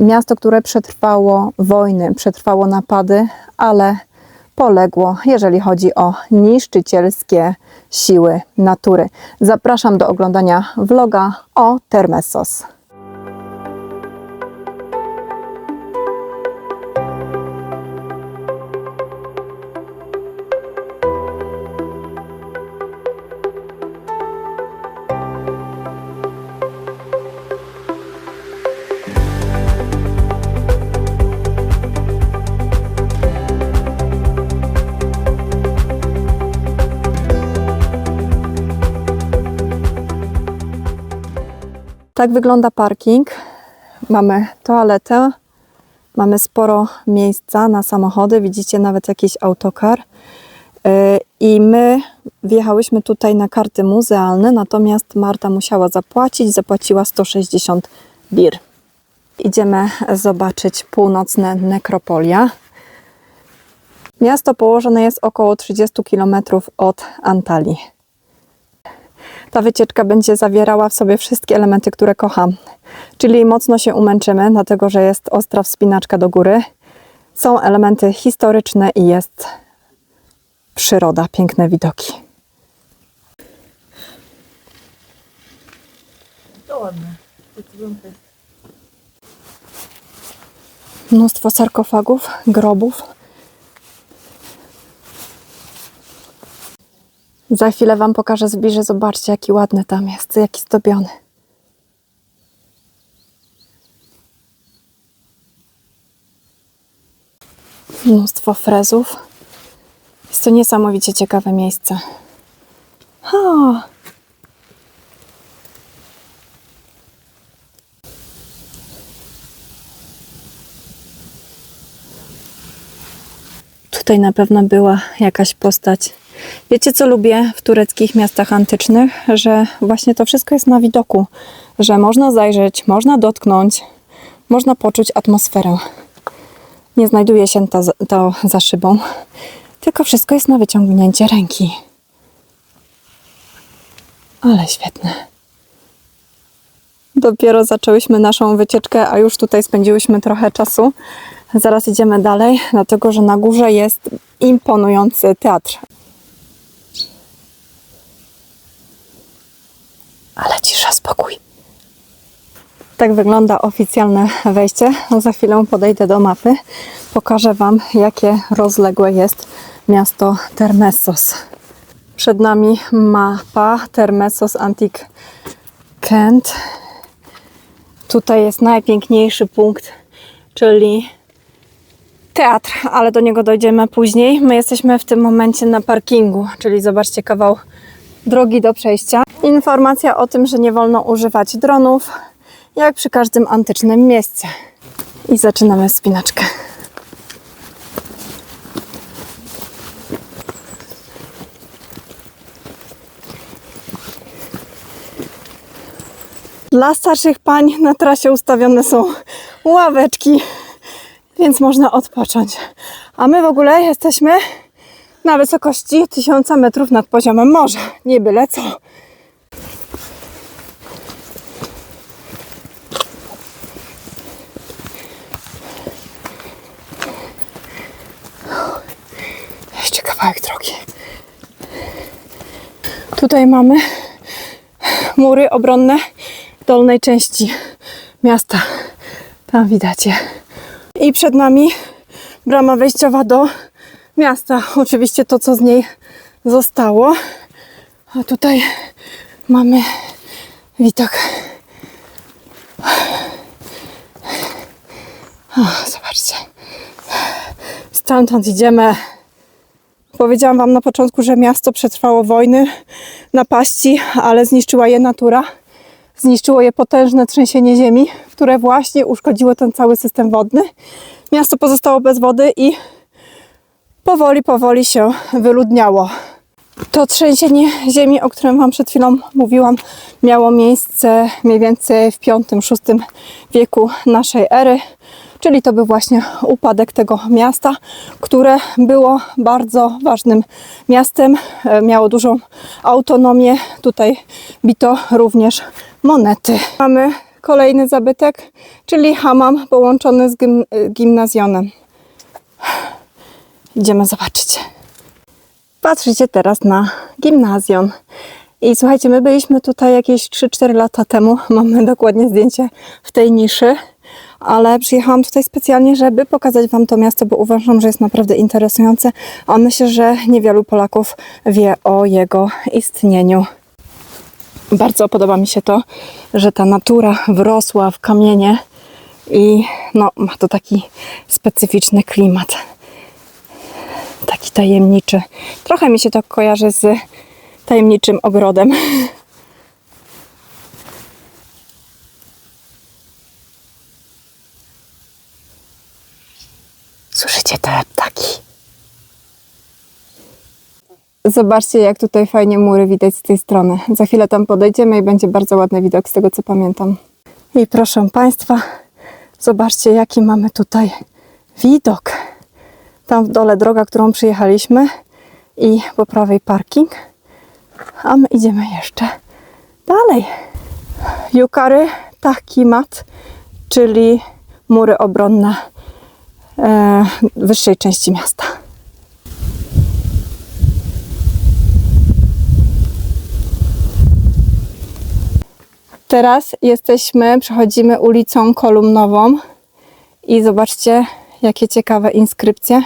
Miasto, które przetrwało wojny, przetrwało napady, ale poległo, jeżeli chodzi o niszczycielskie siły natury. Zapraszam do oglądania vloga o Termessos. Tak wygląda parking. Mamy toaletę, mamy sporo miejsca na samochody, widzicie nawet jakiś autokar. I my wjechałyśmy tutaj na karty muzealne, natomiast Marta musiała zapłacić, zapłaciła 160 bir. Idziemy zobaczyć północne Nekropolia. Miasto położone jest około 30 km od Antalii. Ta wycieczka będzie zawierała w sobie wszystkie elementy, które kocham. Czyli mocno się umęczymy, dlatego że jest ostra wspinaczka do góry. Są elementy historyczne i jest przyroda, piękne widoki. To ładne. Mnóstwo sarkofagów, grobów. Za chwilę Wam pokażę zbliżę. Zobaczcie, jaki ładny tam jest, jaki zdobiony. Mnóstwo frezów. Jest to niesamowicie ciekawe miejsce. O! Tutaj na pewno była jakaś postać. Wiecie, co lubię w tureckich miastach antycznych? Że właśnie to wszystko jest na widoku. Że można zajrzeć, można dotknąć, można poczuć atmosferę. Nie znajduje się to za szybą, tylko wszystko jest na wyciągnięcie ręki. Ale świetne. Dopiero zaczęłyśmy naszą wycieczkę, a już tutaj spędziłyśmy trochę czasu. Zaraz idziemy dalej, dlatego że na górze jest imponujący teatr. Ale cisza, spokój. Tak wygląda oficjalne wejście. Za chwilę podejdę do mapy. Pokażę Wam, jakie rozległe jest miasto Termessos. Przed nami mapa Termessos Antique Kent. Tutaj jest najpiękniejszy punkt, czyli teatr, ale do niego dojdziemy później. My jesteśmy w tym momencie na parkingu, czyli zobaczcie kawał drogi do przejścia. Informacja o tym, że nie wolno używać dronów, jak przy każdym antycznym mieście. I zaczynamy wspinaczkę. Dla starszych pań na trasie ustawione są ławeczki, więc można odpocząć. A my w ogóle jesteśmy na wysokości 1000 metrów nad poziomem morza. Nie byle co. Jeszcze kawałek drogi. Tutaj mamy mury obronne dolnej części miasta. Tam widać je. I przed nami brama wejściowa do miasta. Oczywiście to, co z niej zostało. A tutaj mamy widok. O, zobaczcie. Stamtąd idziemy. Powiedziałam Wam na początku, że miasto przetrwało wojny, napaści, ale zniszczyła je natura. Zniszczyło je potężne trzęsienie ziemi, które właśnie uszkodziło ten cały system wodny. Miasto pozostało bez wody i powoli się wyludniało. To trzęsienie ziemi, o którym Wam przed chwilą mówiłam, miało miejsce mniej więcej w V-VI wieku naszej ery. Czyli to był właśnie upadek tego miasta, które było bardzo ważnym miastem. Miało dużą autonomię. Tutaj bito również monety. Mamy kolejny zabytek, czyli hammam połączony z gimnazjonem. Idziemy zobaczyć. Patrzycie teraz na gimnazjon. I słuchajcie, my byliśmy tutaj jakieś 3-4 lata temu. Mamy dokładnie zdjęcie w tej niszy. Ale przyjechałam tutaj specjalnie, żeby pokazać Wam to miasto, bo uważam, że jest naprawdę interesujące. A myślę, że niewielu Polaków wie o jego istnieniu. Bardzo podoba mi się to, że ta natura wrosła w kamienie i no, ma to taki specyficzny klimat. Taki tajemniczy. Trochę mi się to kojarzy z tajemniczym ogrodem. Słyszycie te ptaki? Zobaczcie, jak tutaj fajnie mury widać z tej strony. Za chwilę tam podejdziemy i będzie bardzo ładny widok z tego, co pamiętam. I proszę Państwa, zobaczcie, jaki mamy tutaj widok. Tam w dole droga, którą przyjechaliśmy i po prawej parking. A my idziemy jeszcze dalej. Yukary Tahkimat, czyli mury obronne wyższej części miasta. Teraz przechodzimy ulicą Kolumnową i zobaczcie, jakie ciekawe inskrypcje.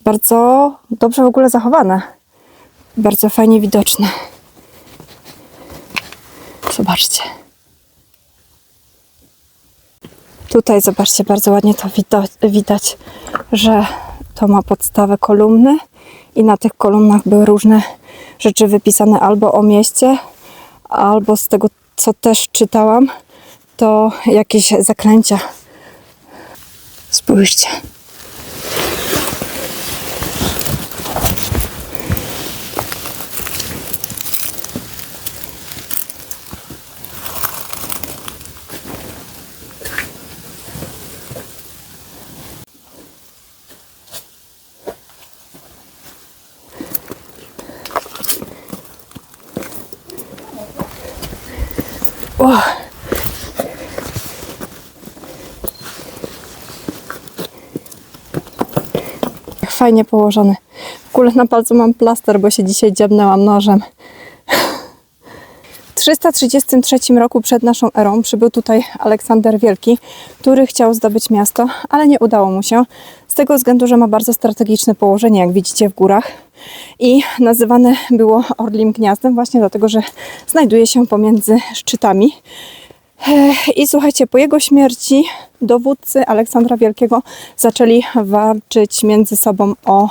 Bardzo dobrze w ogóle zachowane. Bardzo fajnie widoczne. Zobaczcie. Tutaj zobaczcie, bardzo ładnie to widać, że to ma podstawę kolumny i na tych kolumnach były różne rzeczy wypisane albo o mieście, albo z tego, co też czytałam, to jakieś zaklęcia. Spójrzcie. O. Fajnie położony. W ogóle na palcu mam plaster, bo się dzisiaj dziabnęłam nożem. W 333 roku przed naszą erą przybył tutaj Aleksander Wielki, który chciał zdobyć miasto, ale nie udało mu się. Z tego względu, że ma bardzo strategiczne położenie, jak widzicie, w górach. I nazywane było Orlim Gniazdem właśnie dlatego, że znajduje się pomiędzy szczytami. I słuchajcie, po jego śmierci dowódcy Aleksandra Wielkiego zaczęli walczyć między sobą o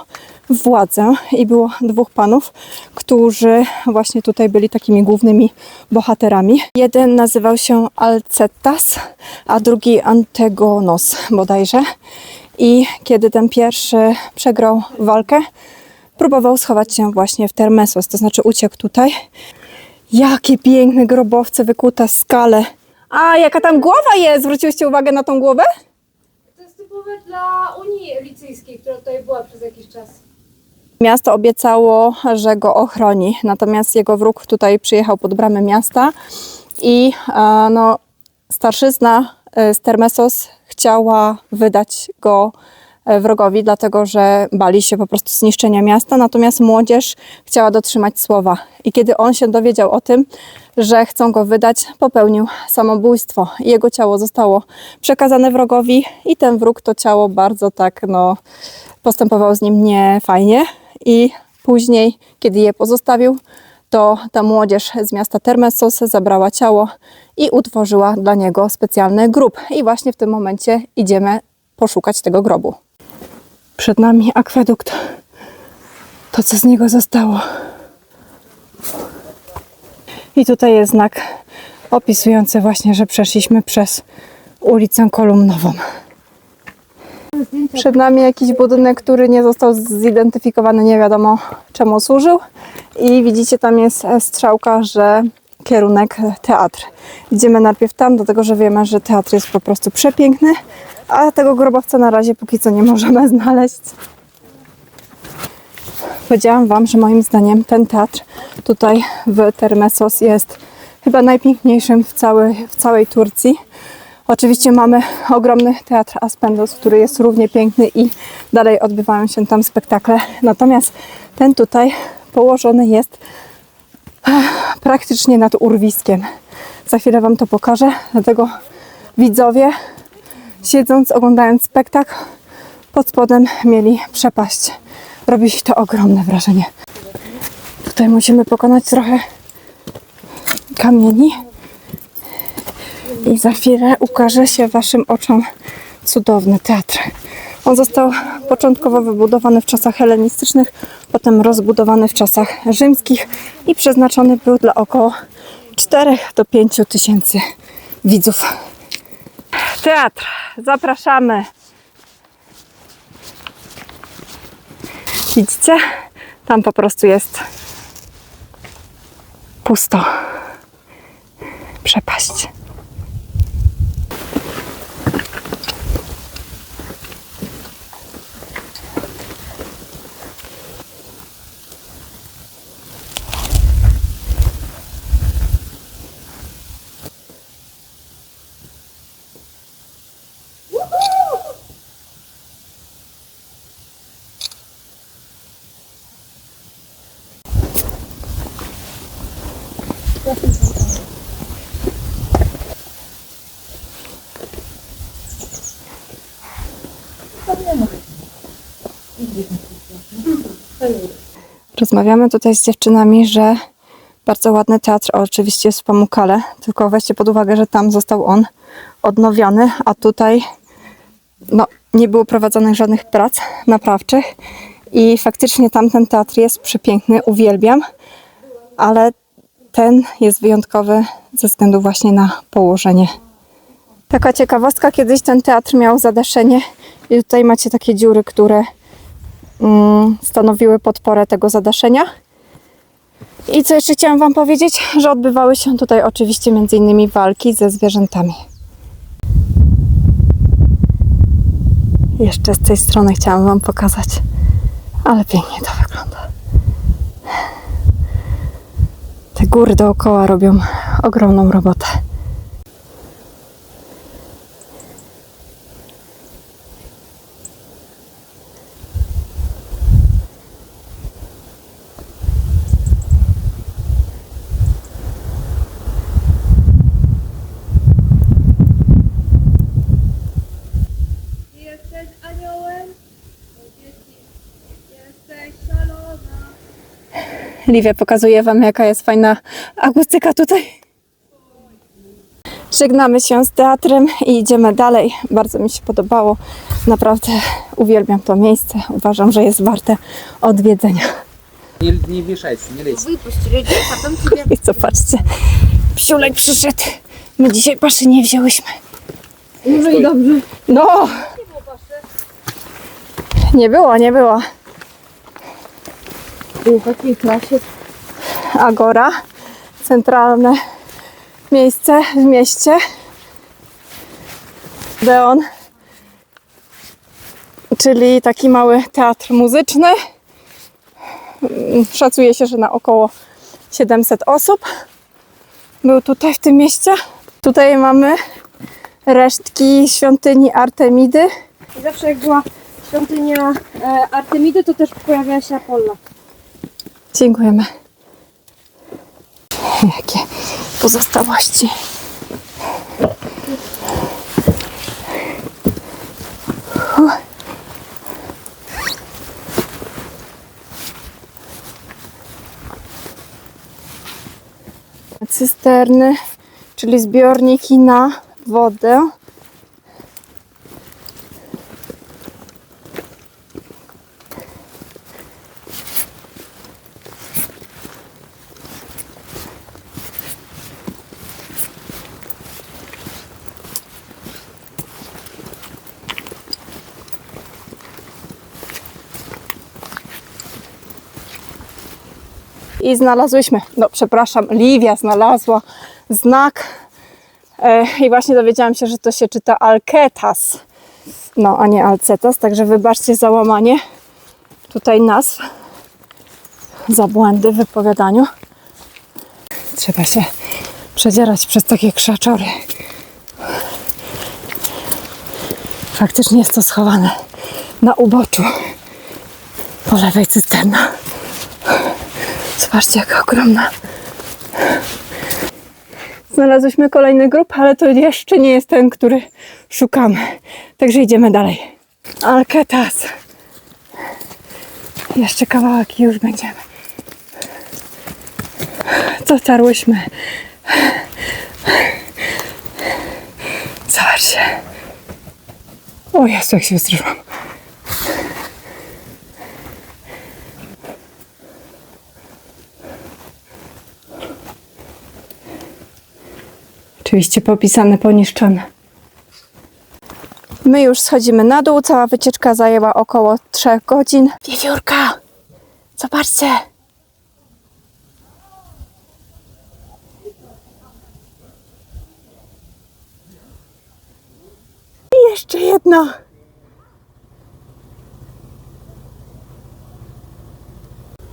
władzę i było dwóch panów, którzy właśnie tutaj byli takimi głównymi bohaterami. Jeden nazywał się Alcetas, a drugi Antegonos bodajże. I kiedy ten pierwszy przegrał walkę, próbował schować się właśnie w Termesos, to znaczy uciekł tutaj. Jakie piękne grobowce wykute w skale. A jaka tam głowa jest? Zwróciłyście uwagę na tą głowę? To jest typowe dla Unii Licyjskiej, która tutaj była przez jakiś czas. Miasto obiecało, że go ochroni, natomiast jego wróg tutaj przyjechał pod bramę miasta i no, starszyzna z Termesos chciała wydać go wrogowi, dlatego że bali się po prostu zniszczenia miasta, natomiast młodzież chciała dotrzymać słowa. I kiedy on się dowiedział o tym, że chcą go wydać, popełnił samobójstwo. Jego ciało zostało przekazane wrogowi i ten wróg to ciało bardzo tak, no, postępował z nim niefajnie. I później, kiedy je pozostawił, to ta młodzież z miasta Termesos zabrała ciało i utworzyła dla niego specjalny grób. I właśnie w tym momencie idziemy poszukać tego grobu. Przed nami akwedukt. To, co z niego zostało. I tutaj jest znak opisujący właśnie, że przeszliśmy przez ulicę Kolumnową. Przed nami jakiś budynek, który nie został zidentyfikowany, nie wiadomo czemu służył. I widzicie, tam jest strzałka, że kierunek teatr. Idziemy najpierw tam, dlatego że wiemy, że teatr jest po prostu przepiękny, a tego grobowca na razie póki co nie możemy znaleźć. Powiedziałam Wam, że moim zdaniem ten teatr tutaj w Termesos jest chyba najpiękniejszym w całej Turcji. Oczywiście mamy ogromny teatr Aspendos, który jest równie piękny i dalej odbywają się tam spektakle. Natomiast ten tutaj położony jest praktycznie nad urwiskiem. Za chwilę Wam to pokażę, dlatego widzowie, siedząc, oglądając spektakl, pod spodem mieli przepaść. Robi to ogromne wrażenie. Tutaj musimy pokonać trochę kamieni i za chwilę ukaże się Waszym oczom cudowny teatr. On został początkowo wybudowany w czasach helenistycznych, potem rozbudowany w czasach rzymskich i przeznaczony był dla około 4 do 5 tysięcy widzów. Teatr, zapraszamy. Widzicie? Tam po prostu jest pusto. Przepaść. Rozmawiamy tutaj z dziewczynami, że bardzo ładny teatr oczywiście jest w Pamukkale, tylko weźcie pod uwagę, że tam został on odnowiony, a tutaj nie było prowadzonych żadnych prac naprawczych i faktycznie tamten teatr jest przepiękny, uwielbiam, ale ten jest wyjątkowy ze względu właśnie na położenie. Taka ciekawostka, kiedyś ten teatr miał zadaszenie i tutaj macie takie dziury, które stanowiły podporę tego zadaszenia. I co jeszcze chciałam Wam powiedzieć, że odbywały się tutaj oczywiście m.in. walki ze zwierzętami. Jeszcze z tej strony chciałam Wam pokazać, ale pięknie to wygląda. Te góry dookoła robią ogromną robotę. Jesteś aniołem, jesteś szalona. Liwia pokazuje Wam, jaka jest fajna akustyka tutaj. Żegnamy się z teatrem i idziemy dalej. Bardzo mi się podobało. Naprawdę uwielbiam to miejsce. Uważam, że jest warte odwiedzenia. Не мешайся, не лезь. Wypuść людей, potem ciebie... I co, patrzcie. Psiulek przyszedł. My dzisiaj paszy nie wzięłyśmy. Może i dobrze. No! Nie było, nie było. W takiej klasie. Agora. Centralne miejsce w mieście. Deon. Czyli taki mały teatr muzyczny. Szacuje się, że na około 700 osób był tutaj w tym mieście. Tutaj mamy resztki świątyni Artemidy. Zawsze jak była świątynia Artemidy, to też pojawiała się Apolla. Dziękujemy. Jakie pozostałości. Cysterny, czyli zbiorniki na wodę. I znalazłyśmy, Liwia znalazła znak i właśnie dowiedziałam się, że to się czyta Alketas, a nie Alcetas, także wybaczcie za łamanie tutaj nazw, za błędy w wypowiadaniu. Trzeba się przedzierać przez takie krzaczory. Faktycznie jest to schowane na uboczu. Po lewej cysterna. Zobaczcie, jaka ogromna. Znalazłyśmy kolejny grób, ale to jeszcze nie jest ten, który szukamy. Także idziemy dalej. Alketas. Jeszcze kawałek i już będziemy. Dotarłyśmy. Zobaczcie. O Jezu, jak się wystraszyłam. Oczywiście popisane, poniszczone. My już schodzimy na dół. Cała wycieczka zajęła około 3 godzin. Wiewiórka! Zobaczcie! I jeszcze jedno.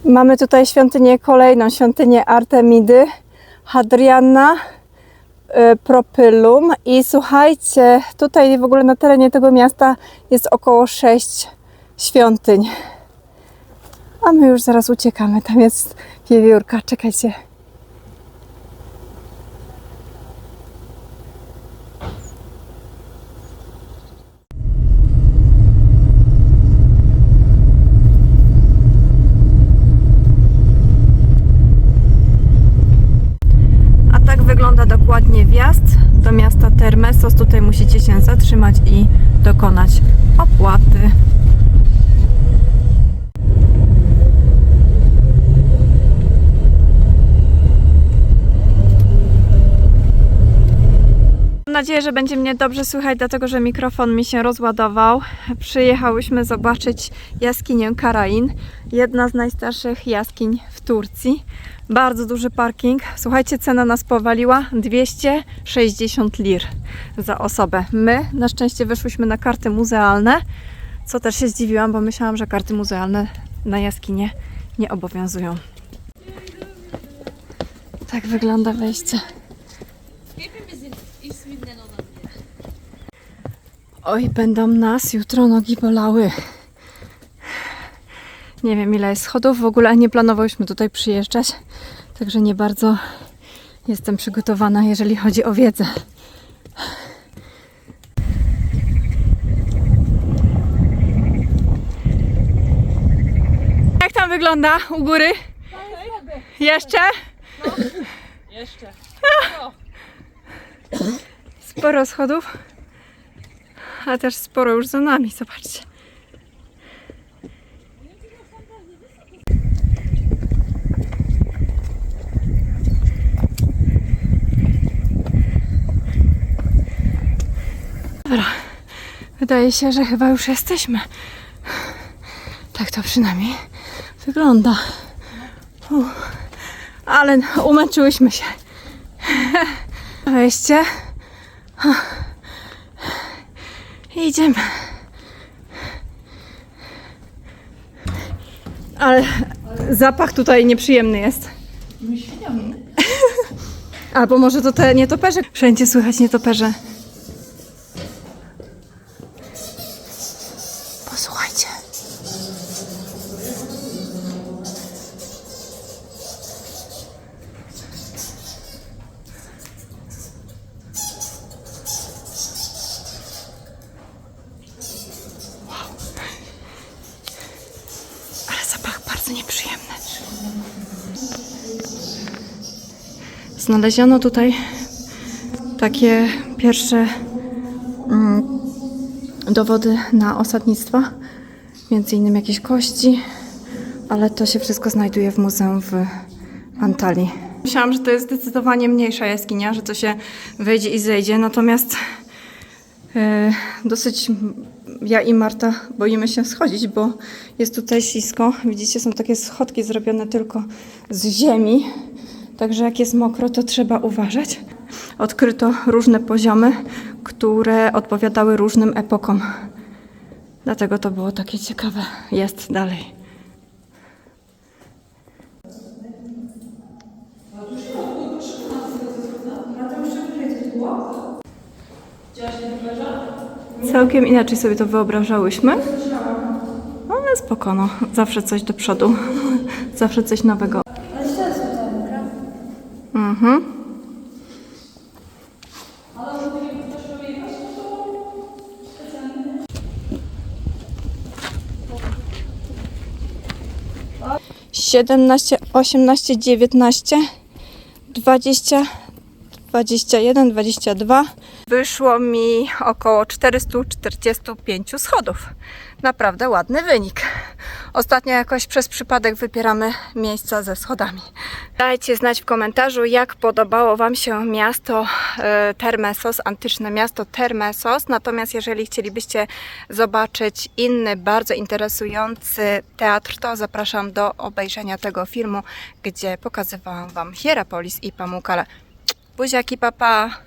Mamy tutaj świątynię kolejną, świątynię Artemidy, Hadriana, Propylum i słuchajcie, tutaj w ogóle na terenie tego miasta jest około 6 świątyń. A my już zaraz uciekamy, tam jest wiewiórka, czekajcie. A tak wygląda dokładnie wjazd do miasta Termessos. Tutaj musicie się zatrzymać i dokonać opłaty. Mam nadzieję, że będzie mnie dobrze słychać, dlatego że mikrofon mi się rozładował. Przyjechałyśmy zobaczyć jaskinię Karain, jedna z najstarszych jaskiń w Turcji. Bardzo duży parking. Słuchajcie, cena nas powaliła 260 lir za osobę. My na szczęście wyszłyśmy na karty muzealne, co też się zdziwiłam, bo myślałam, że karty muzealne na jaskinie nie obowiązują. Tak wygląda wejście. Oj, będą nas jutro nogi bolały. Nie wiem, ile jest schodów. W ogóle nie planowałyśmy tutaj przyjeżdżać. Także nie bardzo jestem przygotowana, jeżeli chodzi o wiedzę. Jak tam wygląda u góry? Jeszcze? No. Jeszcze. Sporo schodów. A też sporo już za nami, zobaczcie. Dobra, wydaje się, że chyba już jesteśmy. Tak to przynajmniej wygląda. Ale umęczyłyśmy się. Wejście. Idziemy. Ale zapach tutaj nieprzyjemny jest. Albo może to te nietoperze. Wszędzie słychać nietoperze. Posłuchajcie. Ale zapach bardzo nieprzyjemny. Znaleziono tutaj takie pierwsze dowody na osadnictwa, między innymi jakieś kości, ale to się wszystko znajduje w muzeum w Antalii. Myślałam, że to jest zdecydowanie mniejsza jaskinia, że to się wejdzie i zejdzie, natomiast dosyć ja i Marta boimy się schodzić, bo jest tutaj ślisko. Widzicie, są takie schodki zrobione tylko z ziemi, także jak jest mokro, to trzeba uważać. Odkryto różne poziomy, które odpowiadały różnym epokom. Dlatego to było takie ciekawe. Jest dalej. Całkiem inaczej sobie to wyobrażałyśmy. Ale spoko, no. Zawsze coś do przodu. Zawsze coś nowego. Mhm. Siedemnaście, 18, 19, 20, 21, 22. Wyszło mi około 445 schodów. Naprawdę ładny wynik. Ostatnio jakoś przez przypadek wybieramy miejsca ze schodami. Dajcie znać w komentarzu, jak podobało Wam się miasto Termessos, antyczne miasto Termessos. Natomiast jeżeli chcielibyście zobaczyć inny, bardzo interesujący teatr, to zapraszam do obejrzenia tego filmu, gdzie pokazywałam Wam Hierapolis i Pamukkale. Buziaki, papa!